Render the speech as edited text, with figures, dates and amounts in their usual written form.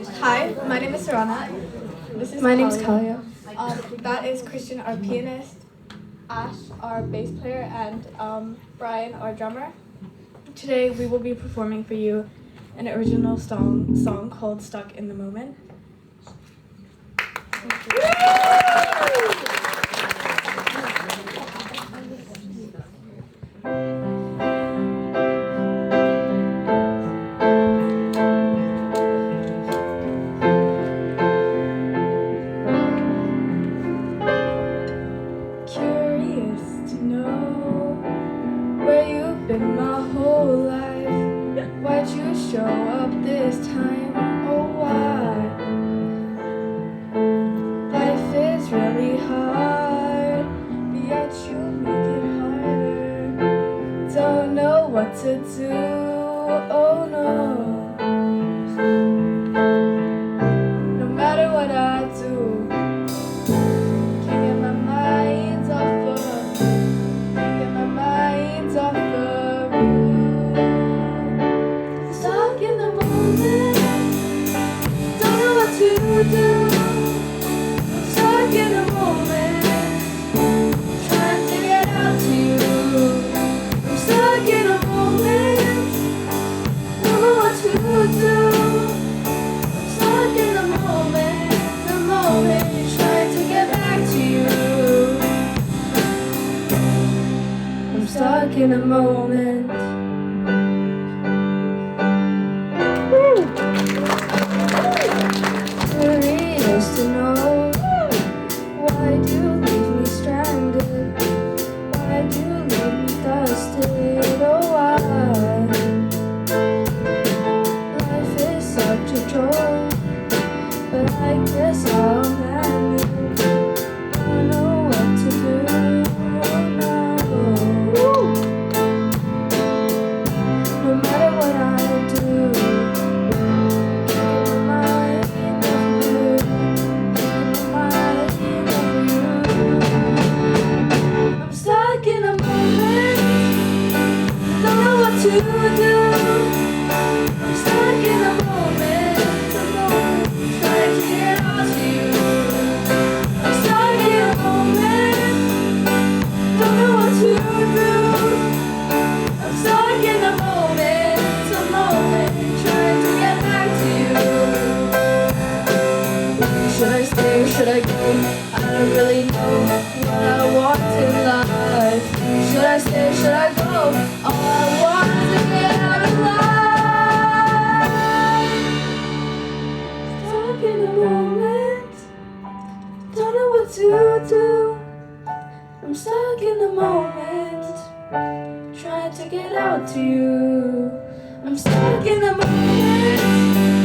Hi, my name is Sarana. My name's Callia. That is Christian, our pianist, Ash, our bass player, and Bryan, our drummer. Today we will be performing for you an original song called Stuck in the Moment. Curious to know where you've been my whole life. Why'd you show up this time? Oh, why? Life is really hard, but yet you make it harder. Don't know what to do, oh no. No matter what I do, can't get my mind off of you. Stuck in the moment, don't know what to do. Stuck in the moment, trying to get out to you. I'm stuck in a moment, don't know what to do. I'm stuck in the moment, trying to get back to you. I'm stuck in a moment. Curious to know, why do you leave me stranded? Why do you leave me dusted? Oh, why? Life is such a joy, but I guess I'll manage. Don't know what to do now. No matter what I do, keeping my mind off you, keeping my mind off you. I'm stuck in a moment, don't know what to do. I'm stuck in a moment, trying to get out to you. I'm stuck in a moment, don't know what to do. I'm stuck in a moment, trying to get back to you. Should I stay or should I go? I don't really know what I want in life. Should I stay or should I go? All I want is to get out of life. Stuck in a moment, don't know what to do. I'm stuck in the moment, trying to get out to you. I'm stuck in the moment.